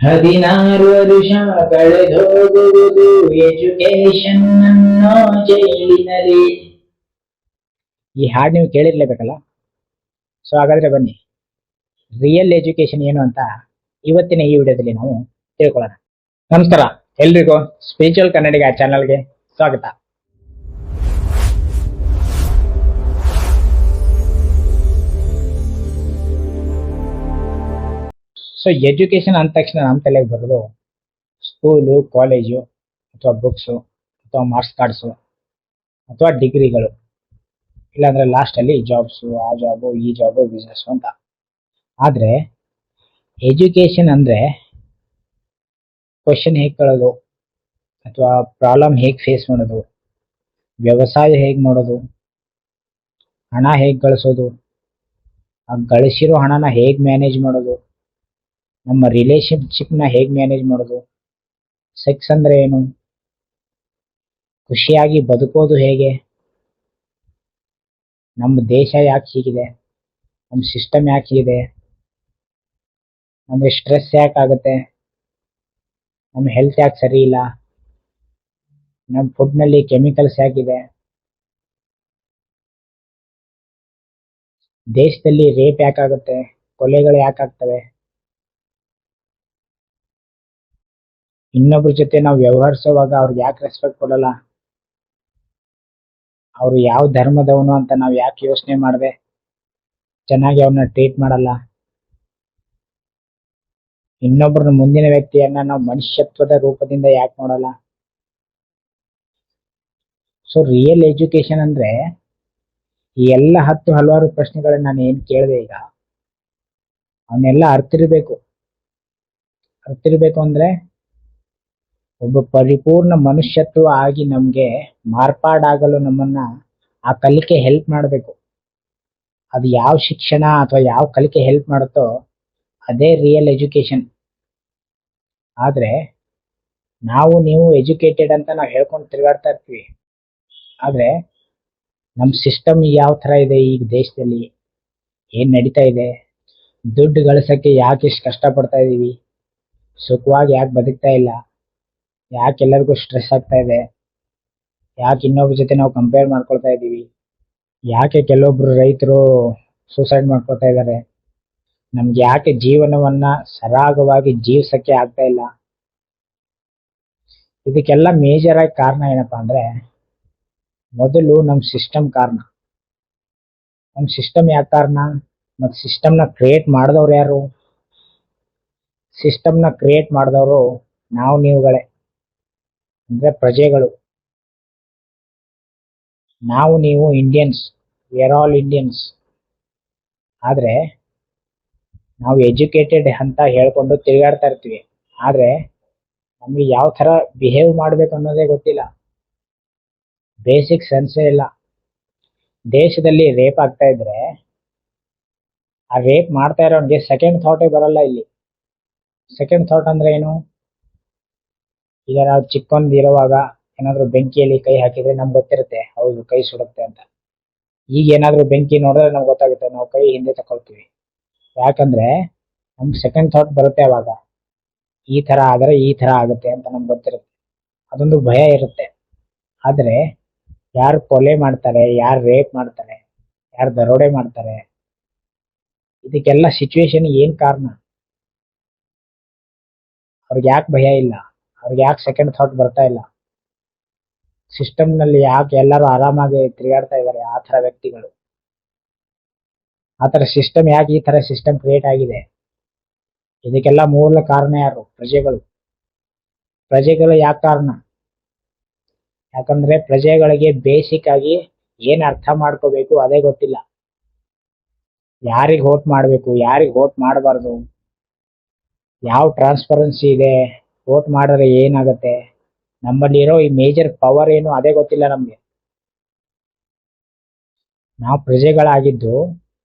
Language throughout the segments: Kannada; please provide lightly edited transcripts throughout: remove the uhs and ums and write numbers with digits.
16 ವರುಷ ಕಳೆದೋಗುವುದು ಎಜುಕೇಶನ್ ಅನ್ನೋ ಜೈಲಿನಲ್ಲಿ. ಈ ಹಾಡು ನೀವು ಕೇಳಿರ್ಲೇಬೇಕಲ್ಲ. ಸೊ ಹಾಗಾದ್ರೆ ಬನ್ನಿ, ರಿಯಲ್ ಎಜುಕೇಶನ್ ಏನು ಅಂತ ಇವತ್ತಿನ ಈ ವಿಡಿಯೋದಲ್ಲಿ ನಾವು ತಿಳ್ಕೊಳ್ಳೋಣ. ನಮಸ್ಕಾರ ಎಲ್ರಿಗೂ ಸ್ಪಿರಿಚುವಲ್ ಕನ್ನಡಿಗ ಚಾನಲ್ಗೆ ಸ್ವಾಗತ. ಸೊ ಎಜುಕೇಶನ್ ಅಂದ ತಕ್ಷಣ ನಮ್ಮ ತಲೆಗೆ ಬರೋದು ಸ್ಕೂಲು, ಕಾಲೇಜು, ಅಥವಾ ಬುಕ್ಸು, ಅಥವಾ ಮಾರ್ಕ್ಸ್ ಕಾರ್ಡ್ಸು, ಅಥವಾ ಡಿಗ್ರಿಗಳು, ಇಲ್ಲಾಂದ್ರೆ ಲಾಸ್ಟಲ್ಲಿ ಜಾಬ್ಸು, ಆ ಜಾಬು, ಈ ಜಾಬು, ಬಿಸ್ನೆಸ್ಸು ಅಂತ. ಆದರೆ ಎಜುಕೇಶನ್ ಅಂದರೆ ಕ್ವಶನ್ ಹೇಗೆ ಕೇಳೋದು, ಅಥವಾ ಪ್ರಾಬ್ಲಮ್ ಹೇಗೆ ಫೇಸ್ ಮಾಡೋದು, ವ್ಯವಸಾಯ ಹೇಗೆ ಮಾಡೋದು, ಹಣ ಹೇಗೆ ಗಳಿಸೋದು, ಆ ಗಳಿಸಿರೋ ಹಣನ ಹೇಗೆ ಮ್ಯಾನೇಜ್ ಮಾಡೋದು, ನಮ್ಮ ರಿಲೇಶನ್ಶಿಪ್ನ ಹೇಗೆ ಮ್ಯಾನೇಜ್ ಮಾಡೋದು, ಸೆಕ್ಸ್ ಅಂದರೆ ಏನು, ಖುಷಿಯಾಗಿ ಬದುಕೋದು ಹೇಗೆ, ನಮ್ಮ ದೇಶ ಯಾಕೆ ಹೀಗಿದೆ, ನಮ್ಮ ಸಿಸ್ಟಮ್ ಯಾಕೆ ಹೀಗಿದೆ, ನಮಗೆ ಸ್ಟ್ರೆಸ್ ಯಾಕೆ ಆಗುತ್ತೆ, ನಮ್ಮ ಹೆಲ್ತ್ ಯಾಕೆ ಸರಿ ಇಲ್ಲ, ನಮ್ಮ ಫುಡ್ನಲ್ಲಿ ಕೆಮಿಕಲ್ಸ್ ಯಾಕಿದೆ, ದೇಶದಲ್ಲಿ ರೇಪ್ ಯಾಕಾಗುತ್ತೆ, ಕೊಲೆಗಳು ಯಾಕಾಗ್ತವೆ, ಇನ್ನೊಬ್ರ ಜೊತೆ ನಾವು ವ್ಯವಹರಿಸುವಾಗ ಅವ್ರಿಗೆ ಯಾಕೆ ರೆಸ್ಪೆಕ್ಟ್ ಕೊಡಲ್ಲ, ಅವರು ಯಾವ ಧರ್ಮದವನು ಅಂತ ನಾವು ಯಾಕೆ ಯೋಚನೆ ಮಾಡದೆ ಚೆನ್ನಾಗಿ ಅವ್ರನ್ನ ಟ್ರೀಟ್ ಮಾಡಲ್ಲ, ಇನ್ನೊಬ್ಬರ ಮುಂದಿನ ವ್ಯಕ್ತಿಯನ್ನ ನಾವು ಮನುಷ್ಯತ್ವದ ರೂಪದಿಂದ ಯಾಕೆ ನೋಡಲ್ಲ. ಸೊ ರಿಯಲ್ ಎಜುಕೇಶನ್ ಅಂದ್ರೆ ಈ ಎಲ್ಲ ಹಲವಾರು ಪ್ರಶ್ನೆಗಳನ್ನ ನಾನು ಏನ್ ಕೇಳಿದೆ ಈಗ, ಅವನ್ನೆಲ್ಲ ಅರ್ತಿರ್ಬೇಕು ಅಂದ್ರೆ ಒಬ್ಬ ಪರಿಪೂರ್ಣ ಮನುಷ್ಯತ್ವ ಆಗಿ ನಮ್ಗೆ ಮಾರ್ಪಾಡಾಗಲು ನಮ್ಮನ್ನ ಆ ಕಲಿಕೆ ಹೆಲ್ಪ್ ಮಾಡಬೇಕು. ಅದು ಯಾವ ಶಿಕ್ಷಣ ಅಥವಾ ಯಾವ ಕಲಿಕೆ ಹೆಲ್ಪ್ ಮಾಡುತ್ತೋ ಅದೇ ರಿಯಲ್ ಎಜುಕೇಶನ್. ಆದ್ರೆ ನೀವು ಎಜುಕೇಟೆಡ್ ಅಂತ ನಾವು ಹೇಳ್ಕೊಂಡು ತಿರುಗಾಡ್ತಾ ಇರ್ತೀವಿ. ಆದ್ರೆ ನಮ್ಮ ಸಿಸ್ಟಮ್ ಯಾವ ತರ ಇದೆ, ಈಗ ದೇಶದಲ್ಲಿ ಏನ್ ನಡೀತಾ ಇದೆ, ದುಡ್ಡು ಗಳಿಸಕ್ಕೆ ಯಾಕೆ ಇಷ್ಟು ಕಷ್ಟಪಡ್ತಾ ಇದೀವಿ, ಸುಖವಾಗಿ ಯಾಕೆ ಬದುಕ್ತಾ ಇಲ್ಲ, ಯಾಕೆ ಎಲ್ಲರಿಗೂ ಸ್ಟ್ರೆಸ್ ಆಗ್ತಾ ಇದೆ, ಯಾಕೆ ಇನ್ನೊಬ್ಬರ ಜೊತೆ ನಾವು ಕಂಪೇರ್ ಮಾಡ್ಕೊಳ್ತಾ ಇದ್ದೀವಿ, ಯಾಕೆ ಕೆಲವೊಬ್ರು ರೈತರು ಸೂಸೈಡ್ ಮಾಡ್ಕೊಳ್ತಾ ಇದ್ದಾರೆ, ನಮ್ಗೆ ಯಾಕೆ ಜೀವನವನ್ನ ಸರಾಗವಾಗಿ ಜೀವಿಸಕ್ಕೆ ಆಗ್ತಾ ಇಲ್ಲ. ಇದಕ್ಕೆಲ್ಲ ಮೇಜರ್ ಆಗಿ ಕಾರಣ ಏನಪ್ಪಾ ಅಂದ್ರೆ, ಮೊದಲು ನಮ್ಮ ಸಿಸ್ಟಮ್ ಕಾರಣ. ನಮ್ಮ ಸಿಸ್ಟಮ್ ಯಾಕೆ ಕಾರಣ, ಮತ್ತು ಸಿಸ್ಟಮ್ನ ಕ್ರಿಯೇಟ್ ಮಾಡಿದವ್ರು ಯಾರು? ಸಿಸ್ಟಮ್ನ ಕ್ರಿಯೇಟ್ ಮಾಡಿದವರು ನೀವುಗಳೇ, ಅಂದ್ರೆ ಪ್ರಜೆಗಳು. ನೀವು Indians, we are all Indians. ಆದ್ರೆ ನಾವು ಎಜುಕೇಟೆಡ್ ಅಂತ ಹೇಳ್ಕೊಂಡು ತಿರುಗಾಡ್ತಾ ಇರ್ತೀವಿ. ಆದ್ರೆ ನಮ್ಗೆ ಯಾವ ತರ ಬಿಹೇವ್ ಮಾಡ್ಬೇಕು ಅನ್ನೋದೇ ಗೊತ್ತಿಲ್ಲ, ಬೇಸಿಕ್ ಸೆನ್ಸೇ ಇಲ್ಲ. ದೇಶದಲ್ಲಿ ರೇಪ್ ಆಗ್ತಾ ಇದ್ರೆ ಆ ರೇಪ್ ಮಾಡ್ತಾ ಇರೋನ್ಗೆ ಸೆಕೆಂಡ್ ಥಾಟೇ ಬರಲ್ಲ. ಇಲ್ಲಿ ಸೆಕೆಂಡ್ ಥಾಟ್ ಅಂದ್ರೆ ಏನು? ಈಗ ನಾವು ಚಿಕ್ಕಂದಿರುವಾಗ ಏನಾದ್ರು ಬೆಂಕಿಯಲ್ಲಿ ಕೈ ಹಾಕಿದ್ರೆ ನಮ್ಗೆ ಗೊತ್ತಿರುತ್ತೆ, ಹೌದು ಕೈ ಸುಡುತ್ತೆ ಅಂತ. ಈಗ ಏನಾದ್ರು ಬೆಂಕಿ ನೋಡಿದ್ರೆ ನಮ್ಗೆ ಗೊತ್ತಾಗುತ್ತೆ, ನಾವು ಕೈ ಹಿಂದೆ ತಕೊಳ್ತೀವಿ. ಯಾಕಂದ್ರೆ ನಮ್ಗೆ ಸೆಕೆಂಡ್ ಥಾಟ್ ಬರುತ್ತೆ ಅವಾಗ, ಈ ತರ ಆದ್ರೆ ಈ ತರ ಆಗುತ್ತೆ ಅಂತ ನಮ್ಗೆ ಗೊತ್ತಿರುತ್ತೆ, ಅದೊಂದು ಭಯ ಇರುತ್ತೆ. ಆದ್ರೆ ಯಾರು ಕೊಲೆ ಮಾಡ್ತಾರೆ, ಯಾರು ರೇಪ್ ಮಾಡ್ತಾರೆ, ಯಾರು ದರೋಡೆ ಮಾಡ್ತಾರೆ, ಇದಕ್ಕೆಲ್ಲ ಸಿಚುವೇಶನ್ ಏನ್ ಕಾರಣ? ಅವ್ರಿಗೆ ಯಾಕೆ ಭಯ ಇಲ್ಲ, ಅವ್ರಿಗೆ ಯಾಕೆ ಸೆಕೆಂಡ್ ಥಾಟ್ ಬರ್ತಾ ಇಲ್ಲ? ಸಿಸ್ಟಮ್ ನಲ್ಲಿ ಯಾಕೆ ಎಲ್ಲರೂ ಆರಾಮಾಗಿ ತಿರುಗಾಡ್ತಾ ಇದ್ದಾರೆ ಆ ತರ ವ್ಯಕ್ತಿಗಳು? ಆ ತರ ಸಿಸ್ಟಮ್ ಯಾಕೆ ಈ ತರ ಸಿಸ್ಟಮ್ ಕ್ರಿಯೇಟ್ ಆಗಿದೆ? ಇದಕ್ಕೆಲ್ಲ ಮೂಲ ಕಾರಣ ಯಾರು? ಪ್ರಜೆಗಳು ಯಾಕೆ ಕಾರಣ? ಯಾಕಂದ್ರೆ ಪ್ರಜೆಗಳಿಗೆ ಬೇಸಿಕ್ ಆಗಿ ಏನ್ ಅರ್ಥ ಮಾಡ್ಕೋಬೇಕು ಅದೇ ಗೊತ್ತಿಲ್ಲ. ಯಾರಿಗೆ ವೋಟ್ ಮಾಡ್ಬೇಕು, ಯಾರಿಗೆ ವೋಟ್ ಮಾಡಬಾರ್ದು, ಯಾವ ಟ್ರಾನ್ಸ್ಪರೆನ್ಸಿ ಇದೆ, ವೋಟ್ ಮಾಡಿದ್ರೆ ಏನಾಗುತ್ತೆ, ನಮ್ಮಲ್ಲಿರೋ ಈ ಮೇಜರ್ ಪವರ್ ಏನು ಅದೇ ಗೊತ್ತಿಲ್ಲ ನಮ್ಗೆ. ನಾವು ಪ್ರಜೆಗಳಾಗಿದ್ದು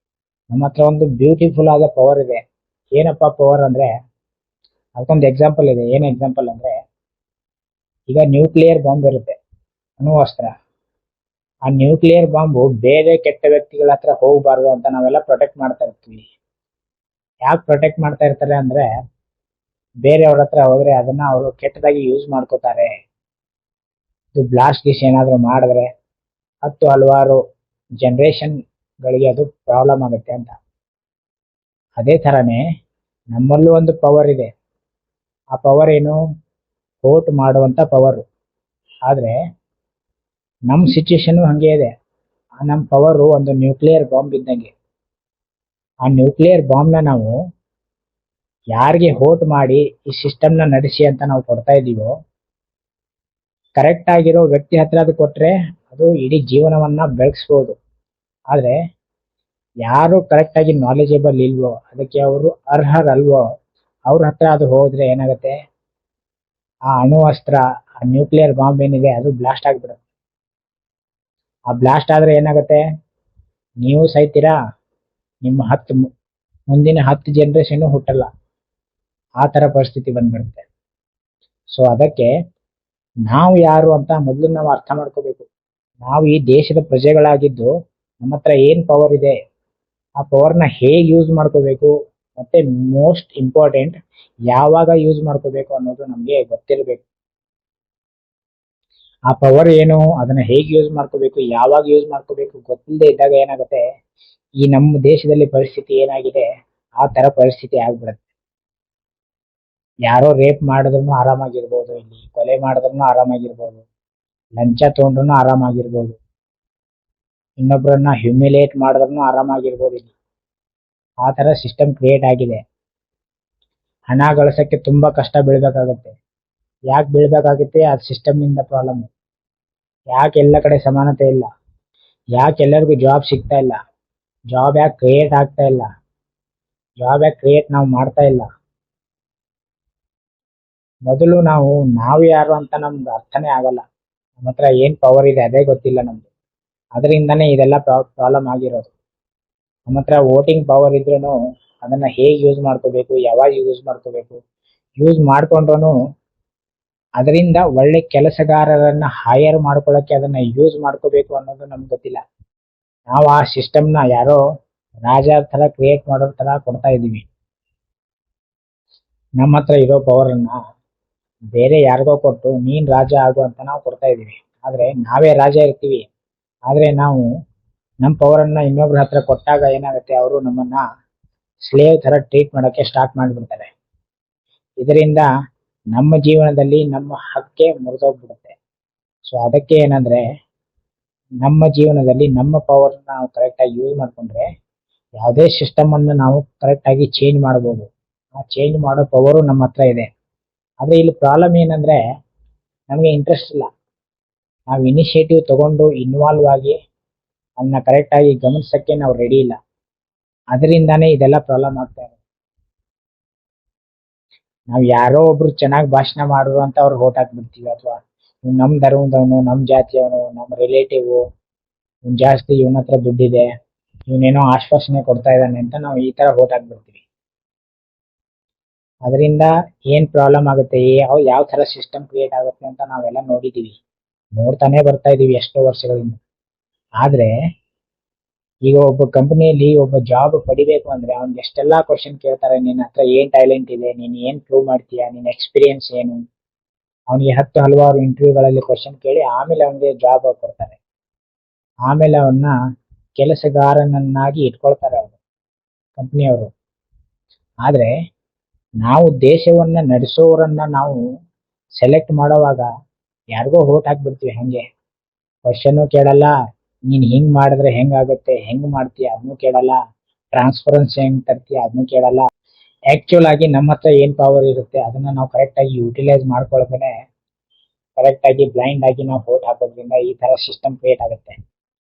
ನಮ್ಮ ಹತ್ರ ಒಂದು ಬ್ಯೂಟಿಫುಲ್ ಆದ ಪವರ್ ಇದೆ. ಏನಪ್ಪ ಪವರ್ ಅಂದ್ರೆ, ಅದಕ್ಕೊಂದು ಎಕ್ಸಾಂಪಲ್ ಇದೆ. ಏನ್ ಎಕ್ಸಾಂಪಲ್ ಅಂದ್ರೆ, ಈಗ ನ್ಯೂಕ್ಲಿಯರ್ ಬಾಂಬ್ ಇರುತ್ತೆ, ಅಣುವಸ್ತ್ರ. ಆ ನ್ಯೂಕ್ಲಿಯರ್ ಬಾಂಬು ಬೇರೆ ಕೆಟ್ಟ ವ್ಯಕ್ತಿಗಳ ಹತ್ರ ಹೋಗಬಾರ್ದು ಅಂತ ನಾವೆಲ್ಲ ಪ್ರೊಟೆಕ್ಟ್ ಮಾಡ್ತಾ ಇರ್ತೀವಿ. ಯಾಕೆ ಪ್ರೊಟೆಕ್ಟ್ ಮಾಡ್ತಾ ಇರ್ತಾರೆ ಅಂದ್ರೆ, ಬೇರೆಯವ್ರ ಹತ್ರ ಹೋದ್ರೆ ಅದನ್ನ ಅವರು ಕೆಟ್ಟದಾಗಿ ಯೂಸ್ ಮಾಡ್ಕೋತಾರೆ. ಇದು ಬ್ಲಾಸ್ಟ್ ಗೀಸ್ ಏನಾದ್ರು ಮಾಡಿದ್ರೆ ಹಲವಾರು ಜನರೇಷನ್ಗಳಿಗೆ ಅದು ಪ್ರಾಬ್ಲಮ್ ಆಗುತ್ತೆ ಅಂತ. ಅದೇ ಥರನೇ ನಮ್ಮಲ್ಲೂ ಒಂದು ಪವರ್ ಇದೆ. ಆ ಪವರ್ ಏನು? ವೋಟ್ ಮಾಡುವಂಥ ಪವರು. ಆದರೆ ನಮ್ಮ ಸಿಚುವೇಶನ್ ಹಾಗೆ ಇದೆ. ನಮ್ಮ ಪವರು ಒಂದು ನ್ಯೂಕ್ಲಿಯರ್ ಬಾಂಬ್ ಇದ್ದಂಗೆ. ಆ ನ್ಯೂಕ್ಲಿಯರ್ ಬಾಂಬ್ನ ನಾವು ಯಾರಿಗೆ ವೋಟ್ ಮಾಡಿ ಈ ಸಿಸ್ಟಮ್ನ ನಡೆಸಿ ಅಂತ ನಾವು ಕೊಡ್ತಾ ಇದ್ದೀವೋ, ಕರೆಕ್ಟ್ ಆಗಿರೋ ವ್ಯಕ್ತಿ ಹತ್ರ ಅದು ಕೊಟ್ಟರೆ ಅದು ಇಡೀ ಜೀವನವನ್ನ ಬೆಳಗಿಸ್ಬೋದು. ಆದರೆ ಯಾರು ಕರೆಕ್ಟಾಗಿ ನಾಲೆಜಬಲ್ ಇಲ್ವೋ, ಅದಕ್ಕೆ ಅವರು ಅರ್ಹರಲ್ವೋ ಅವ್ರ ಹತ್ರ ಅದು ಹೋದ್ರೆ ಏನಾಗುತ್ತೆ? ಆ ಅಣುವಸ್ತ್ರ, ಆ ನ್ಯೂಕ್ಲಿಯರ್ ಬಾಂಬ್ ಏನಿದೆ ಅದು ಬ್ಲಾಸ್ಟ್ ಆಗಿಬಿಡುತ್ತೆ. ಆ ಬ್ಲಾಸ್ಟ್ ಆದರೆ ಏನಾಗುತ್ತೆ? ನೀವು ಸಾಯ್ತೀರಾ, ನಿಮ್ಮ ಮುಂದಿನ 10 ಜನರೇಷನ್ ಹುಟ್ಟಲ್ಲ. ಆ ಥರ ಪರಿಸ್ಥಿತಿ ಬಂದ್ಬಿಡುತ್ತೆ. ಸೊ ಅದಕ್ಕೆ ನಾವು ಯಾರು ಅಂತ ಮೊದಲು ನಾವು ಅರ್ಥ ಮಾಡ್ಕೋಬೇಕು. ನಾವು ಈ ದೇಶದ ಪ್ರಜೆಗಳಾಗಿದ್ದು ನಮ್ಮ ಹತ್ರ ಏನು ಪವರ್ ಇದೆ, ಆ ಪವರ್ನ ಹೇಗೆ ಯೂಸ್ ಮಾಡ್ಕೋಬೇಕು, ಮತ್ತೆ ಮೋಸ್ಟ್ ಇಂಪಾರ್ಟೆಂಟ್ ಯಾವಾಗ ಯೂಸ್ ಮಾಡ್ಕೋಬೇಕು ಅನ್ನೋದು ನಮಗೆ ಗೊತ್ತಿರಬೇಕು. ಆ ಪವರ್ ಏನು, ಅದನ್ನ ಹೇಗೆ ಯೂಸ್ ಮಾಡ್ಕೋಬೇಕು, ಯಾವಾಗ ಯೂಸ್ ಮಾಡ್ಕೋಬೇಕು ಗೊತ್ತಿಲ್ಲದೆ ಇದ್ದಾಗ ಏನಾಗುತ್ತೆ? ಈ ನಮ್ಮ ದೇಶದಲ್ಲಿ ಪರಿಸ್ಥಿತಿ ಏನಾಗಿದೆ ಆ ತರ ಪರಿಸ್ಥಿತಿ ಆಗ್ಬಿಡುತ್ತೆ. ಯಾರೋ ರೇಪ್ ಮಾಡಿದ್ರು ಆರಾಮಾಗಿರ್ಬೋದು, ಇಲ್ಲಿ ಕೊಲೆ ಮಾಡಿದ್ರು ಆರಾಮಾಗಿರ್ಬೋದು, ಲಂಚ ತಗೊಂಡ್ರು ಆರಾಮಾಗಿರ್ಬೋದು, ಇನ್ನೊಬ್ಬರನ್ನ ಹ್ಯೂಮಿಲೇಟ್ ಮಾಡಿದ್ರು ಆರಾಮಾಗಿರ್ಬೋದು. ಇಲ್ಲಿ ಆ ತರ ಸಿಸ್ಟಮ್ ಕ್ರಿಯೇಟ್ ಆಗಿದೆ. ಹಣ ಗಳಿಸಕ್ಕೆ ತುಂಬಾ ಕಷ್ಟ ಬೀಳ್ಬೇಕಾಗತ್ತೆ. ಯಾಕೆ ಬೀಳ್ಬೇಕಾಗುತ್ತೆ? ಆ ಸಿಸ್ಟಮ್ ನಿಂದ ಪ್ರಾಬ್ಲಮ್. ಯಾಕೆ ಎಲ್ಲ ಕಡೆ ಸಮಾನತೆ ಇಲ್ಲ? ಯಾಕೆ ಎಲ್ಲರಿಗೂ ಜಾಬ್ ಸಿಗ್ತಾ ಇಲ್ಲ? ಜಾಬ್ ಯಾಕೆ ಕ್ರಿಯೇಟ್ ಆಗ್ತಾ ಇಲ್ಲ? ಜಾಬ್ ಯಾಕೆ ಕ್ರಿಯೇಟ್ ನಾವು ಮಾಡ್ತಾ ಇಲ್ಲ? ಮೊದಲು ನಾವು ಯಾರು ಅಂತ ನಮ್ಗೆ ಅರ್ಥನೇ ಆಗಲ್ಲ. ನಮ್ಮ ಹತ್ರ ಏನ್ ಪವರ್ ಇದೆ ಅದೇ ಗೊತ್ತಿಲ್ಲ ನಮ್ಗೆ. ಅದರಿಂದಾನೇ ಇದೆಲ್ಲ ಪ್ರಾಬ್ಲಮ್ ಆಗಿರೋದು. ನಮ್ಮ ಹತ್ರ ವೋಟಿಂಗ್ ಪವರ್ ಇದ್ರೂ ಅದನ್ನ ಹೇಗೆ ಯೂಸ್ ಮಾಡ್ಕೋಬೇಕು, ಯಾವಾಗ ಯೂಸ್ ಮಾಡ್ಕೋಬೇಕು, ಯೂಸ್ ಮಾಡ್ಕೊಂಡ್ರು ಅದರಿಂದ ಒಳ್ಳೆ ಕೆಲಸಗಾರರನ್ನ ಹೈಯರ್ ಮಾಡ್ಕೊಳ್ಳೋಕೆ ಅದನ್ನ ಯೂಸ್ ಮಾಡ್ಕೋಬೇಕು ಅನ್ನೋದು ನಮ್ಗೆ ಗೊತ್ತಿಲ್ಲ. ನಾವು ಆ ಸಿಸ್ಟಮ್ನ ಯಾರೋ ರಾಜ ತರ ಕ್ರಿಯೇಟ್ ಮಾಡೋ ತರ ಕೊಡ್ತಾ ಇದೀವಿ. ನಮ್ಮ ಹತ್ರ ಇರೋ ಪವರ್ ಅನ್ನ ಬೇರೆ ಯಾರಿಗೋ ಕೊಟ್ಟು ನೀನ್ ರಾಜ ಆಗು ಅಂತ ನಾವು ಕೊಡ್ತಾ ಇದೀವಿ. ಆದ್ರೆ ನಾವೇ ರಾಜ ಇರ್ತೀವಿ. ಆದ್ರೆ ನಾವು ನಮ್ಮ ಪವರ್ ಅನ್ನ ಇನ್ನೊಬ್ರ ಹತ್ರ ಕೊಟ್ಟಾಗ ಏನಾಗುತ್ತೆ? ಅವರು ನಮ್ಮನ್ನ ಸ್ಲೇವ್ ತರ ಟ್ರೀಟ್ ಮಾಡೋಕೆ ಸ್ಟಾರ್ಟ್ ಮಾಡಿಬಿಡ್ತಾರೆ. ಇದರಿಂದ ನಮ್ಮ ಜೀವನದಲ್ಲಿ ನಮ್ಮ ಹಕ್ಕೆ ಮುರಿದೋಗ್ಬಿಡುತ್ತೆ. ಸೊ ಅದಕ್ಕೆ ಏನಂದ್ರೆ, ನಮ್ಮ ಜೀವನದಲ್ಲಿ ನಮ್ಮ ಪವರ್ ನಾವು ಕರೆಕ್ಟ್ ಆಗಿ ಯೂಸ್ ಮಾಡ್ಕೊಂಡ್ರೆ ಯಾವುದೇ ಸಿಸ್ಟಮ್ ಅನ್ನು ನಾವು ಕರೆಕ್ಟ್ ಆಗಿ ಚೇಂಜ್ ಮಾಡಬಹುದು. ಆ ಚೇಂಜ್ ಮಾಡೋ ಪವರು ನಮ್ಮ ಹತ್ರ ಇದೆ. ಆದ್ರೆ ಇಲ್ಲಿ ಪ್ರಾಬ್ಲಮ್ ಏನಂದ್ರೆ, ನಮಗೆ ಇಂಟ್ರೆಸ್ಟ್ ಇಲ್ಲ. ನಾವು ಇನಿಷಿಯೇಟಿವ್ ತಗೊಂಡು ಇನ್ವಾಲ್ವ್ ಆಗಿ ಅದನ್ನ ಕರೆಕ್ಟ್ ಆಗಿ ಗಮನಿಸಕ್ಕೆ ನಾವು ರೆಡಿ ಇಲ್ಲ. ಅದರಿಂದಾನೇ ಇದೆಲ್ಲ ಪ್ರಾಬ್ಲಮ್ ಆಗ್ತಾ ಇದೆ. ನಾವು ಯಾರೋ ಒಬ್ರು ಚೆನ್ನಾಗಿ ಭಾಷಣ ಮಾಡಿದ್ರು ಅಂತ ಅವ್ರಿಗೆ ವೋಟ್ ಹಾಕ್ಬಿಡ್ತೀವಿ. ಅಥವಾ ನಮ್ಮ ಧರ್ಮದವನು, ನಮ್ಮ ಜಾತಿಯವನು, ನಮ್ಮ ರಿಲೇಟಿವ್, ಇವ್ನು ಜಾಸ್ತಿ, ಇವನ ಹತ್ರ ದುಡ್ಡಿದೆ, ಇವನೇನೋ ಆಶ್ವಾಸನೆ ಕೊಡ್ತಾ ಇದ್ದಾನೆ ಅಂತ ನಾವು ಈ ತರ ವೋಟ್ ಹಾಕ್ಬಿಡ್ತೀವಿ. ಅದರಿಂದ ಏನ್ ಪ್ರಾಬ್ಲಮ್ ಆಗುತ್ತೆ, ಯಾವ ತರ ಸಿಸ್ಟಮ್ ಕ್ರಿಯೇಟ್ ಆಗುತ್ತೆ ಅಂತ ನಾವೆಲ್ಲ ನೋಡಿದೀವಿ, ನೋಡ್ತಾನೆ ಬರ್ತಾ ಇದೀವಿ ಎಷ್ಟೋ ವರ್ಷಗಳಿಂದ. ಆದ್ರೆ ಈಗ ಒಬ್ಬ ಕಂಪನಿಯಲ್ಲಿ ಒಬ್ಬ ಜಾಬ್ ಪಡಿಬೇಕು ಅಂದ್ರೆ ಅವ್ನಿಗೆ ಎಷ್ಟೆಲ್ಲಾ ಕ್ವಶನ್ ಕೇಳ್ತಾರೆ. ನಿನ್ನ ಹತ್ರ ಏನ್ ಟ್ಯಾಲೆಂಟ್ ಇದೆ, ನೀನ್ ಏನ್ ಪ್ರೂವ್ ಮಾಡ್ತೀಯಾ, ನಿನ್ನ ಎಕ್ಸ್ಪೀರಿಯನ್ಸ್ ಏನು. ಅವನಿಗೆ ಹಲವಾರು ಇಂಟರ್ವ್ಯೂಗಳಲ್ಲಿ ಕ್ವಶನ್ ಕೇಳಿ ಆಮೇಲೆ ಅವನಿಗೆ ಜಾಬ್ ಕೊಡ್ತಾರೆ. ಆಮೇಲೆ ಅವನ್ನ ಕೆಲಸಗಾರನನ್ನಾಗಿ ಇಟ್ಕೊಳ್ತಾರೆ ಅವರು, ಕಂಪನಿಯವರು. ಆದ್ರೆ ನಾವು ದೇಶವನ್ನ ನಡೆಸೋರನ್ನ ನಾವು ಸೆಲೆಕ್ಟ್ ಮಾಡೋವಾಗ ಯಾರಿಗೋ ವೋಟ್ ಹಾಕ್ಬಿಡ್ತೀವಿ. ಹಂಗೆ ಕ್ವಶನ್ ಕೇಳಲ್ಲ, ನೀನ್ ಹಿಂಗ್ ಮಾಡಿದ್ರೆ ಹೆಂಗಾಗುತ್ತೆ, ಹೆಂಗ್ ಮಾಡ್ತೀಯ ಅದನ್ನು ಕೇಳಲ್ಲ, ಟ್ರಾನ್ಸ್ಪರೆನ್ಸಿ ಹೆಂಗ್ ತರ್ತೀಯ ಅದನ್ನು ಕೇಳಲ್ಲ. ಆಕ್ಚುಲ್ ಆಗಿ ನಮ್ಮ ಹತ್ರ ಏನ್ ಪವರ್ ಇರುತ್ತೆ ಅದನ್ನ ನಾವು ಕರೆಕ್ಟ್ ಆಗಿ ಯುಟಿಲೈಸ್ ಮಾಡ್ಕೊಳ್ಳೋದೇನೆ, ಕರೆಕ್ಟ್ ಆಗಿ ಬ್ಲೈಂಡ್ ಆಗಿ ನಾವು ವೋಟ್ ಹಾಕೋದ್ರಿಂದ ಈ ತರ ಸಿಸ್ಟಮ್ ಕ್ರಿಯೇಟ್ ಆಗುತ್ತೆ.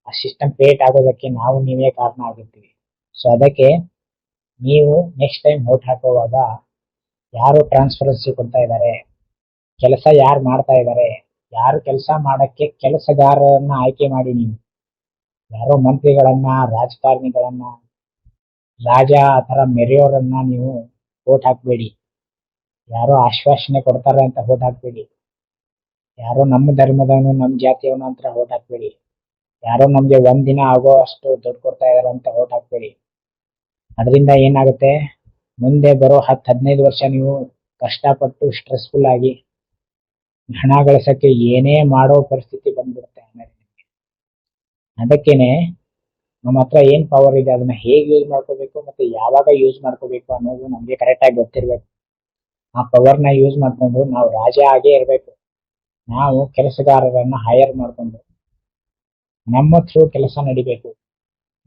ಆ ಸಿಸ್ಟಮ್ ಕ್ರಿಯೇಟ್ ಆಗೋದಕ್ಕೆ ನೀವೇ ಕಾರಣ ಆಗಿರ್ತೀವಿ. ಸೊ ಅದಕ್ಕೆ ನೀವು ನೆಕ್ಸ್ಟ್ ಟೈಮ್ ವೋಟ್ ಹಾಕುವಾಗ ಯಾರು ಟ್ರಾನ್ಸ್ಪರೆನ್ಸಿ ಕೊಡ್ತಾ ಇದ್ದಾರೆ, ಕೆಲಸ ಯಾರು ಮಾಡ್ತಾ ಇದ್ದಾರೆ, ಯಾರು ಕೆಲಸ ಮಾಡಕ್ಕೆ ಕೆಲಸಗಾರರನ್ನ ಆಯ್ಕೆ ಮಾಡಿ. ನೀವು ಯಾರೋ ಮಂತ್ರಿಗಳನ್ನ, ರಾಜಕಾರಣಿಗಳನ್ನ, ರಾಜ ಆ ತರ ಮೆರೆಯೋರನ್ನ ನೀವು ವೋಟ್ ಹಾಕ್ಬೇಡಿ. ಯಾರೋ ಆಶ್ವಾಸನೆ ಕೊಡ್ತಾರೆ ಅಂತ ವೋಟ್ ಹಾಕ್ಬೇಡಿ. ಯಾರೋ ನಮ್ಮ ಧರ್ಮದವನು, ನಮ್ಮ ಜಾತಿಯವನು ಅಂತ ವೋಟ್ ಹಾಕ್ಬೇಡಿ. ಯಾರೋ ನಮ್ಗೆ ಒಂದಿನ ಆಗೋ ಅಷ್ಟು ದುಡ್ಡು ಕೊಡ್ತಾ ಇದಾರೆ ಅಂತ ವೋಟ್ ಹಾಕ್ಬೇಡಿ. ಅದರಿಂದ ಏನಾಗುತ್ತೆ, ಮುಂದೆ ಬರೋ 10-15 ವರ್ಷ ನೀವು ಕಷ್ಟಪಟ್ಟು ಸ್ಟ್ರೆಸ್ಫುಲ್ ಆಗಿ ಹಣ ಗಳಿಸಕ್ಕೆ ಏನೇ ಮಾಡೋ ಪರಿಸ್ಥಿತಿ ಬಂದ್ಬಿಡುತ್ತೆ ಆಮೇಲೆ. ಅದಕ್ಕೇನೆ ನಮ್ಮ ಹತ್ರ ಏನ್ ಪವರ್ ಇದೆ ಅದನ್ನ ಹೇಗೆ ಯೂಸ್ ಮಾಡ್ಕೋಬೇಕು ಮತ್ತೆ ಯಾವಾಗ ಯೂಸ್ ಮಾಡ್ಕೋಬೇಕು ಅನ್ನೋದು ನಮ್ಗೆ ಕರೆಕ್ಟ್ ಆಗಿ ಗೊತ್ತಿರ್ಬೇಕು. ಆ ಪವರ್ನ ಯೂಸ್ ಮಾಡ್ಕೊಂಡು ನಾವು ರಾಜ ಆಗೇ ಇರಬೇಕು. ನಾವು ಕೆಲಸಗಾರರನ್ನ ಹೈಯರ್ ಮಾಡ್ಕೊಂಡು ನಮ್ಮ ಥ್ರೂ ಕೆಲಸ ನಡಿಬೇಕು.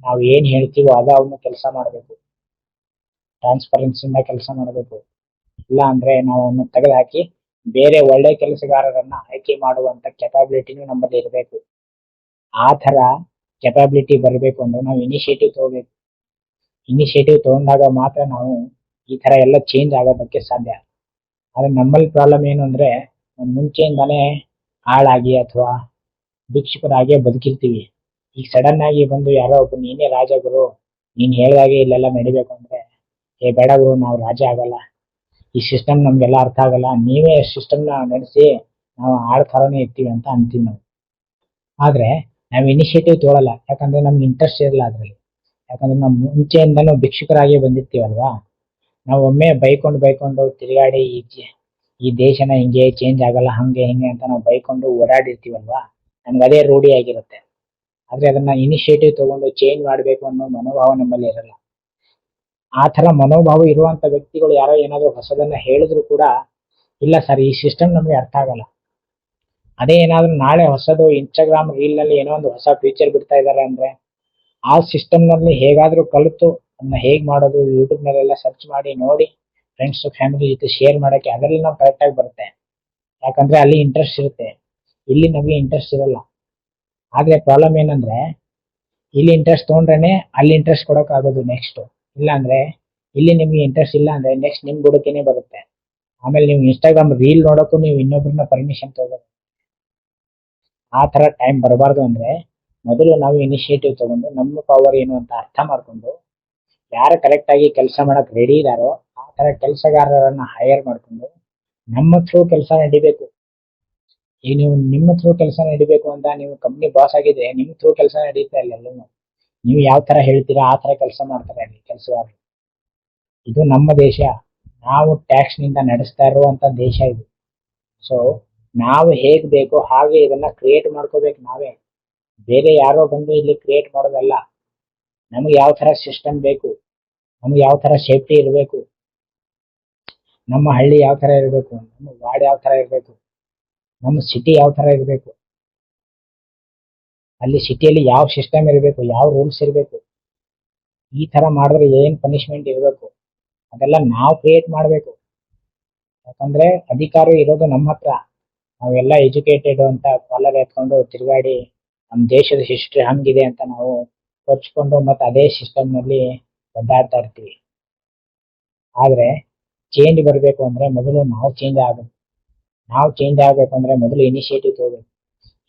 ನಾವು ಏನ್ ಹೇಳ್ತೀವೋ ಅದ ಅವನು ಕೆಲಸ ಮಾಡಬೇಕು. ಟ್ರಾನ್ಸ್ಪರೆನ್ಸಿಯಿಂದ ಕೆಲಸ ಮಾಡಬೇಕು. ಇಲ್ಲ ಅಂದ್ರೆ ನಾವು ಅವನ್ನ ತೆಗೆದುಹಾಕಿ ಬೇರೆ ಒಳ್ಳೆ ಕೆಲಸಗಾರರನ್ನ ಆಯ್ಕೆ ಮಾಡುವಂತ ಕೆಪಾಬಿಲಿಟಿನೂ ನಮ್ಮಲ್ಲಿ ಇರಬೇಕು. ಆ ತರ ಕೆಪಾಬಿಲಿಟಿ ಬರಬೇಕು ಅಂದ್ರೆ ನಾವು ಇನಿಷಿಯೇಟಿವ್ ತಗೋಬೇಕು. ಇನಿಷಿಯೇಟಿವ್ ತಗೊಂಡಾಗ ಮಾತ್ರ ನಾವು ಈ ತರ ಎಲ್ಲ ಚೇಂಜ್ ಆಗೋದಕ್ಕೆ ಸಾಧ್ಯ. ಆದ್ರೆ ನಮ್ಮಲ್ಲಿ ಪ್ರಾಬ್ಲಮ್ ಏನು ಅಂದ್ರೆ ಮುಂಚೆಯಿಂದಾನೇ ಹಾಳಾಗಿ ಅಥವಾ ಭಿಕ್ಷುಕರಾಗಿ ಬದುಕಿರ್ತೀವಿ. ಈಗ ಸಡನ್ ಆಗಿ ಬಂದು ಯಾರೋ ಒಬ್ಬ ನೀನೇ ರಾಜ ಗುರು, ನೀನ್ ಹೇಳ್ದಾಗೆ ಇಲ್ಲೆಲ್ಲ ನಡಿಬೇಕು ಅಂದ್ರೆ ಬೇಡ ಗುರು, ನಾವು ರಾಜ ಆಗಲ್ಲ, ಈ ಸಿಸ್ಟಮ್ ನಮ್ಗೆಲ್ಲ ಅರ್ಥ ಆಗಲ್ಲ, ನೀವೇ ಸಿಸ್ಟಮ್ನ ನಡೆಸಿ, ನಾವು ಆಳ್ತಾರನೇ ಇರ್ತೀವಿ ಅಂತ ಅಂತೀವಿ ನಾವು. ಆದ್ರೆ ನಾವು ಇನಿಷಿಯೇಟಿವ್ ತಗೊಳಲ್ಲ, ಯಾಕಂದ್ರೆ ನಮ್ಗೆ ಇಂಟ್ರೆಸ್ಟ್ ಇರಲ್ಲ ಅದ್ರಲ್ಲಿ. ಯಾಕಂದ್ರೆ ನಾವು ಮುಂಚೆಯಿಂದನೂ ಭಿಕ್ಷುಕರಾಗಿ ಬಂದಿರ್ತೀವಲ್ವಾ. ನಾವು ಒಮ್ಮೆ ಬೈಕೊಂಡು ತಿರುಗಾಡಿ ಈ ದೇಶನ ಹಿಂಗೆ ಚೇಂಜ್ ಆಗಲ್ಲ ಹಂಗೆ ಹಿಂಗೆ ಅಂತ ನಾವು ಬೈಕೊಂಡು ಓಡಾಡಿರ್ತೀವಲ್ವಾ, ನಮ್ಗೆ ಅದೇ ರೂಢಿ ಆಗಿರುತ್ತೆ. ಆದ್ರೆ ಅದನ್ನ ಇನಿಷಿಯೇಟಿವ್ ತಗೊಂಡು ಚೇಂಜ್ ಮಾಡ್ಬೇಕು ಅನ್ನೋ ಮನೋಭಾವ ನಮ್ಮಲ್ಲಿ ಇರಲ್ಲ. ಆ ತರ ಮನೋಭಾವ ಇರುವಂತ ವ್ಯಕ್ತಿಗಳು ಯಾರೋ ಏನಾದ್ರು ಹೊಸದನ್ನ ಹೇಳಿದ್ರು ಕೂಡ ಇಲ್ಲ ಸರ್ ಈ ಸಿಸ್ಟಮ್ ನಮ್ಗೆ ಅರ್ಥ ಆಗಲ್ಲ. ಅದೇ ಏನಾದ್ರು ನಾಳೆ ಹೊಸದು ಇನ್ಸ್ಟಾಗ್ರಾಮ್ ರೀಲ್ ನಲ್ಲಿ ಏನೋ ಒಂದು ಹೊಸ ಫೀಚರ್ ಬಿಡ್ತಾ ಇದಾರೆ ಅಂದ್ರೆ ಆ ಸಿಸ್ಟಮ್ ನಲ್ಲಿ ಹೇಗಾದ್ರೂ ಕಲಿತು ಅದನ್ನ ಹೇಗ್ ಮಾಡೋದು ಯೂಟ್ಯೂಬ್ ನಲ್ಲೆಲ್ಲ ಸರ್ಚ್ ಮಾಡಿ ನೋಡಿ ಫ್ರೆಂಡ್ಸ್ ಫ್ಯಾಮಿಲಿ ಜೊತೆ ಶೇರ್ ಮಾಡಕ್ಕೆ ಅದರಲ್ಲಿ ನಾವು ಕರೆಕ್ಟ್ ಆಗಿ ಬರುತ್ತೆ. ಯಾಕಂದ್ರೆ ಅಲ್ಲಿ ಇಂಟ್ರೆಸ್ಟ್ ಇರುತ್ತೆ, ಇಲ್ಲಿ ನಮಗೆ ಇಂಟ್ರೆಸ್ಟ್ ಇರಲ್ಲ. ಆದ್ರೆ ಪ್ರಾಬ್ಲಮ್ ಏನಂದ್ರೆ ಇಲ್ಲಿ ಇಂಟ್ರೆಸ್ಟ್ ತಗೊಂಡ್ರೇನೆ ಅಲ್ಲಿ ಇಂಟ್ರೆಸ್ಟ್ ಕೊಡಕ್ ಆಗೋದು ನೆಕ್ಸ್ಟ್. ಇಲ್ಲ ಅಂದ್ರೆ ಇಲ್ಲಿ ನಿಮ್ಗೆ ಇಂಟ್ರೆಸ್ಟ್ ಇಲ್ಲ ಅಂದ್ರೆ ನೆಕ್ಸ್ಟ್ ನಿಮ್ ಬುಡಕೇನೆ ಬರುತ್ತೆ. ಆಮೇಲೆ ನೀವು ಇನ್ಸ್ಟಾಗ್ರಾಮ್ ರೀಲ್ ನೋಡಕ್ಕೂ ನೀವು ಇನ್ನೊಬ್ಬರನ್ನ ಪರ್ಮಿಷನ್ ತಗೋಬೇಕು. ಆ ತರ ಟೈಮ್ ಬರಬಾರ್ದು ಅಂದ್ರೆ ಮೊದಲು ನಾವು ಇನಿಷಿಯೇಟಿವ್ ತಗೊಂಡು ನಮ್ಮ ಪವರ್ ಏನು ಅಂತ ಅರ್ಥ ಮಾಡ್ಕೊಂಡು ಯಾರು ಕರೆಕ್ಟ್ ಆಗಿ ಕೆಲಸ ಮಾಡಕ್ ರೆಡಿ ಇದಾರೋ ಆ ತರ ಕೆಲಸಗಾರರನ್ನ ಹೈಯರ್ ಮಾಡ್ಕೊಂಡು ನಮ್ಮ ಥ್ರೂ ಕೆಲಸ ನಡಿಬೇಕು. ಈಗ ನೀವು ನಿಮ್ಮ ಥ್ರೂ ಕೆಲಸ ನಡಿಬೇಕು ಅಂತ ನೀವು ಕಂಪ್ನಿ ಬಾಸ್ ಆಗಿದ್ರೆ ನಿಮ್ ಥ್ರೂ ಕೆಲಸ ನಡೀತಾ ಇಲ್ಲ ಎಲ್ಲೂ. ನೀವು ಯಾವ ತರ ಹೇಳ್ತೀರಾ ಆ ತರ ಕೆಲಸ ಮಾಡ್ತಾರೆ ಅಲ್ಲಿ ಕೆಲಸಗಾರರು. ಇದು ನಮ್ಮ ದೇಶ, ನಾವು ಟ್ಯಾಕ್ಸ್ ನಿಂದ ನಡೆಸ್ತಾ ಇರುವಂತ ದೇಶ ಇದು. ಸೊ ನಾವು ಹೇಗ್ ಬೇಕೋ ಹಾಗೆ ಇದನ್ನ ಕ್ರಿಯೇಟ್ ಮಾಡ್ಕೋಬೇಕು ನಾವೇ. ಬೇರೆ ಯಾರೋ ಬಂದು ಇಲ್ಲಿ ಕ್ರಿಯೇಟ್ ಮಾಡೋದಲ್ಲ. ನಮ್ಗೆ ಯಾವ ತರ ಸಿಸ್ಟಮ್ ಬೇಕು, ನಮ್ಗೆ ಯಾವ ತರ ಸೇಫ್ಟಿ ಇರಬೇಕು, ನಮ್ಮ ಹಳ್ಳಿ ಯಾವ ತರ ಇರಬೇಕು, ನಮ್ಮ ವಾರ್ಡ್ ಯಾವ ತರ ಇರಬೇಕು, ನಮ್ಮ ಸಿಟಿ ಯಾವ ತರ ಇರಬೇಕು, ಅಲ್ಲಿ ಸಿಟಿಯಲ್ಲಿ ಯಾವ ಸಿಸ್ಟಮ್ ಇರಬೇಕು, ಯಾವ ರೂಲ್ಸ್ ಇರಬೇಕು, ಈ ತರ ಮಾಡಿದ್ರೆ ಏನ್ ಪನಿಷ್ಮೆಂಟ್ ಇರಬೇಕು, ಅದೆಲ್ಲ ನಾವು ಕ್ರಿಯೇಟ್ ಮಾಡಬೇಕು. ಯಾಕಂದ್ರೆ ಅಧಿಕಾರ ಇರೋದು ನಮ್ಮ ಹತ್ರ. ನಾವೆಲ್ಲ ಎಜುಕೇಟೆಡ್ ಅಂತ ಕಾಲರ್ ಎತ್ಕೊಂಡು ತಿರುಗಾಡಿ ನಮ್ಮ ದೇಶದ ಹಿಸ್ಟ್ರಿ ಹಂಗಿದೆ ಅಂತ ನಾವು ಕೊಚ್ಕೊಂಡು ಮತ್ತೆ ಅದೇ ಸಿಸ್ಟಮ್ ನಲ್ಲಿ ಒದ್ದಾಡ್ತಾ ಇರ್ತೀವಿ. ಆದ್ರೆ ಚೇಂಜ್ ಬರಬೇಕು ಅಂದ್ರೆ ಮೊದಲು ನಾವು ಚೇಂಜ್ ಆಗಬೇಕು. ನಾವು ಚೇಂಜ್ ಆಗ್ಬೇಕು ಅಂದ್ರೆ ಮೊದಲು ಇನಿಷಿಯೇಟಿವ್ ತಗೋಬೇಕು.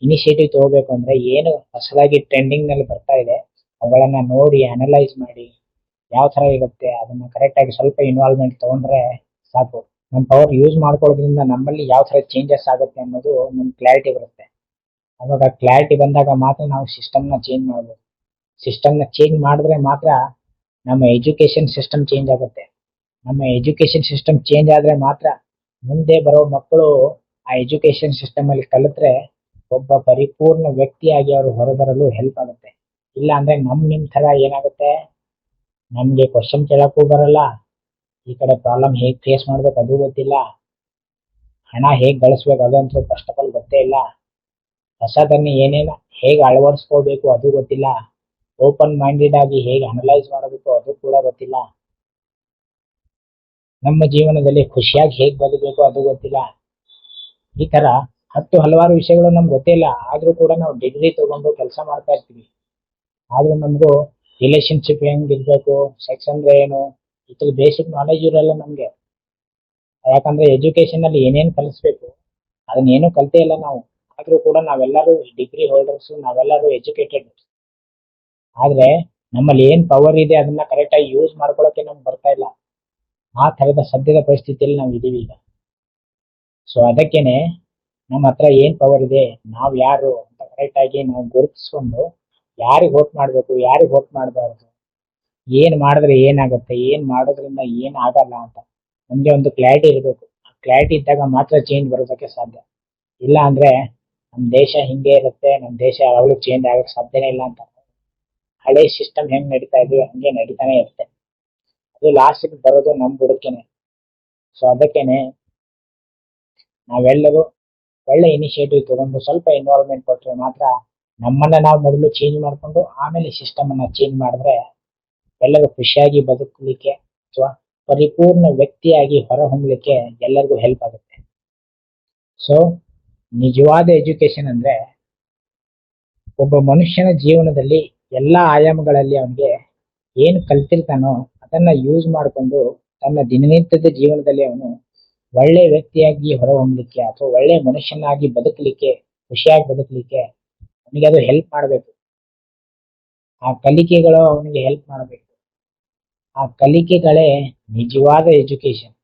ಇನಿಷಿಯೇಟಿವ್ ತಗೋಬೇಕು ಅಂದ್ರೆ ಏನು ಹೊಸದಾಗಿ ಟ್ರೆಂಡಿಂಗ್ ನಲ್ಲಿ ಬರ್ತಾ ಇದೆ ಅವುಗಳನ್ನ ನೋಡಿ ಅನಲೈಸ್ ಮಾಡಿ ಯಾವ ತರ ಇರುತ್ತೆ ಅದನ್ನ ಕರೆಕ್ಟ್ ಆಗಿ ಸ್ವಲ್ಪ ಇನ್ವಾಲ್ವ್ಮೆಂಟ್ ತಗೊಂಡ್ರೆ ಸಾಕು. ನಮ್ಮ ಪವರ್ ಯೂಸ್ ಮಾಡ್ಕೊಳ್ಳೋದ್ರಿಂದ ನಮ್ಮಲ್ಲಿ ಯಾವ ತರ ಚೇಂಜಸ್ ಆಗುತ್ತೆ ಅನ್ನೋದು ನಮ್ಗೆ ಕ್ಲಾರಿಟಿ ಬರುತ್ತೆ. ಅವಾಗ ಕ್ಲಾರಿಟಿ ಬಂದಾಗ ಮಾತ್ರ ನಾವು ಸಿಸ್ಟಮ್ನ ಚೇಂಜ್ ಮಾಡ್ಬೋದು. ಸಿಸ್ಟಮ್ನ ಚೇಂಜ್ ಮಾಡಿದ್ರೆ ಮಾತ್ರ ನಮ್ಮ ಎಜುಕೇಶನ್ ಸಿಸ್ಟಮ್ ಚೇಂಜ್ ಆಗುತ್ತೆ. ನಮ್ಮ ಎಜುಕೇಶನ್ ಸಿಸ್ಟಮ್ ಚೇಂಜ್ ಆದ್ರೆ ಮಾತ್ರ ಮುಂದೆ ಬರೋ ಮಕ್ಕಳು ಆ ಎಜುಕೇಶನ್ ಸಿಸ್ಟಮ್ ಅಲ್ಲಿ ಕಲಿತ್ರೆ ಒಬ್ಬ ಪರಿಪೂರ್ಣ ವ್ಯಕ್ತಿಯಾಗಿ ಅವರು ಹೊರಬರಲು ಹೆಲ್ಪ್ ಆಗುತ್ತೆ. ಇಲ್ಲ ಅಂದ್ರೆ ನಿಮ್ ತರ ಏನಾಗುತ್ತೆ, ನಮ್ಗೆ ಕ್ವಶನ್ ಕೇಳಕ್ಕೂ ಬರಲ್ಲ, ಈ ಕಡೆ ಪ್ರಾಬ್ಲಮ್ ಹೇಗ್ ಫೇಸ್ ಮಾಡ್ಬೇಕು ಅದು ಗೊತ್ತಿಲ್ಲ, ಹಣ ಹೇಗ್ ಗಳಿಸ್ಬೇಕು ಅದಂತೂ ಫಸ್ಟ್ ಆಫ್ ಆಲ್ ಗೊತ್ತೇ ಇಲ್ಲ, ಹೊಸದನ್ನ ಏನೇನು ಹೇಗೆ ಅಳವಡಿಸ್ಕೋಬೇಕು ಅದು ಗೊತ್ತಿಲ್ಲ, ಓಪನ್ ಮೈಂಡೆಡ್ ಆಗಿ ಹೇಗೆ ಅನಲೈಸ್ ಮಾಡಬೇಕು ಅದು ಕೂಡ ಗೊತ್ತಿಲ್ಲ, ನಮ್ಮ ಜೀವನದಲ್ಲಿ ಖುಷಿಯಾಗಿ ಹೇಗ್ ಬದುಕಬೇಕು ಅದು ಗೊತ್ತಿಲ್ಲ. ಈ ತರ ಹಲವಾರು ವಿಷಯಗಳು ನಮ್ಗೆ ಗೊತ್ತಿಲ್ಲ. ಆದ್ರೂ ಕೂಡ ನಾವು ಡಿಗ್ರಿ ತಗೊಂಡು ಕೆಲಸ ಮಾಡ್ತಾ ಇರ್ತೀವಿ. ಆದ್ರೂ ನಮಗೂ ರಿಲೇಶನ್ಶಿಪ್ ಹೆಂಗಿರ್ಬೇಕು, ಸೆಕ್ಸ್ ಅಂದ್ರೆ ಏನು, ಇದ್ರ ಬೇಸಿಕ್ ನಾಲೆಜ್ ಇರಲ್ಲ ನಮ್ಗೆ. ಯಾಕಂದ್ರೆ ಎಜುಕೇಶನ್ ಅಲ್ಲಿ ಏನೇನು ಕಲಿಸ್ಬೇಕು ಅದನ್ನೇನು ಕಲ್ತೇ ಇಲ್ಲ ನಾವು. ಆದ್ರೂ ಕೂಡ ನಾವೆಲ್ಲರೂ ಡಿಗ್ರಿ ಹೋಲ್ಡರ್ಸ್, ನಾವೆಲ್ಲರೂ ಎಜುಕೇಟೆಡ್. ಆದ್ರೆ ನಮ್ಮಲ್ಲಿ ಏನ್ ಪವರ್ ಇದೆ ಅದನ್ನ ಕರೆಕ್ಟ್ ಆಗಿ ಯೂಸ್ ಮಾಡ್ಕೊಳಕ್ಕೆ ನಮ್ಗೆ ಬರ್ತಾ ಇಲ್ಲ. ಆ ತರದ ಸದ್ಯದ ಪರಿಸ್ಥಿತಿಯಲ್ಲಿ ನಾವು ಇದೀವಿ ಈಗ. ಸೊ ಅದಕ್ಕೇನೆ ನಮ್ಮ ಹತ್ರ ಏನ್ ಪವರ್ ಇದೆ, ನಾವ್ ಯಾರು ಅಂತ ಕರೆಕ್ಟ್ ಆಗಿ ನಾವು ಗುರುತಿಸ್ಕೊಂಡು ಯಾರಿಗೆ ವೋಟ್ ಮಾಡ್ಬೇಕು, ಯಾರಿಗೆ ವೋಟ್ ಮಾಡಬಾರ್ದು, ಏನ್ ಮಾಡಿದ್ರೆ ಏನಾಗುತ್ತೆ, ಏನ್ ಮಾಡೋದ್ರಿಂದ ಏನ್ ಆಗಲ್ಲ ಅಂತ ನಮ್ಗೆ ಒಂದು ಕ್ಲಾರಿಟಿ ಇರಬೇಕು. ಕ್ಲಾರಿಟಿ ಇದ್ದಾಗ ಮಾತ್ರ ಚೇಂಜ್ ಬರೋದಕ್ಕೆ ಸಾಧ್ಯ. ಇಲ್ಲ ಅಂದ್ರೆ ನಮ್ಮ ದೇಶ ಹಿಂಗೆ ಇರುತ್ತೆ, ನಮ್ಮ ದೇಶ ಯಾವಾಗಲೂ ಚೇಂಜ್ ಆಗಕ್ಕೆ ಸಾಧ್ಯನೇ ಇಲ್ಲ ಅಂತ. ಹಳೆ ಸಿಸ್ಟಮ್ ಹೆಂಗ್ ನಡೀತಾ ಇದೀವಿ ಹಂಗೆ ನಡೀತಾನೆ ಇರುತ್ತೆ. ಅದು ಲಾಸ್ಟ್ ಬರೋದು ನಮ್ ಬುಡಕ್ಕೇನೆ. ಸೊ ಅದಕ್ಕೇನೆ ನಾವೆಲ್ಲರೂ ಒಳ್ಳೆ ಇನಿಷಿಯೇಟಿವ್ ತಗೊಂಡು ಸ್ವಲ್ಪ ಇನ್ವಾಲ್ವ್ಮೆಂಟ್ ಕೊಟ್ಟರೆ ಮಾತ್ರ ನಮ್ಮನ್ನ ನಾವು ಮೊದಲು ಚೇಂಜ್ ಮಾಡಿಕೊಂಡು ಆಮೇಲೆ ಸಿಸ್ಟಮ್ ಅನ್ನ ಚೇಂಜ್ ಮಾಡಿದ್ರೆ ಎಲ್ಲರೂ ಖುಷಿಯಾಗಿ ಬದುಕಲಿಕ್ಕೆ ಅಥವಾ ಪರಿಪೂರ್ಣ ವ್ಯಕ್ತಿಯಾಗಿ ಹೊರಹೊಮ್ಮಲಿಕ್ಕೆ ಎಲ್ಲರಿಗೂ ಹೆಲ್ಪ್ ಆಗುತ್ತೆ. ಸೊ ನಿಜವಾದ ಎಜುಕೇಶನ್ ಅಂದ್ರೆ ಒಬ್ಬ ಮನುಷ್ಯನ ಜೀವನದಲ್ಲಿ ಎಲ್ಲಾ ಆಯಾಮಗಳಲ್ಲಿ ಅವನಿಗೆ ಏನು ಕಲ್ತಿರ್ತಾನೋ ಅದನ್ನ ಯೂಸ್ ಮಾಡಿಕೊಂಡು ತನ್ನ ದಿನನಿತ್ಯದ ಜೀವನದಲ್ಲಿ ಅವನು ಒಳ್ಳೆ ವ್ಯಕ್ತಿಯಾಗಿ ಹೊರಹೊಮ್ಮಲಿಕ್ಕೆ ಅಥವಾ ಒಳ್ಳೆ ಮನುಷ್ಯನಾಗಿ ಬದುಕಲಿಕ್ಕೆ, ಖುಷಿಯಾಗಿ ಬದುಕಲಿಕ್ಕೆ ಅವನಿಗೆ ಅದು ಹೆಲ್ಪ್ ಮಾಡಬೇಕು. ಆ ಕಲಿಕೆಗಳು ಅವನಿಗೆ ಹೆಲ್ಪ್ ಮಾಡಬೇಕು. ಆ ಕಲಿಕೆಗಳೇ ನಿಜವಾದ ಎಜುಕೇಶನ್.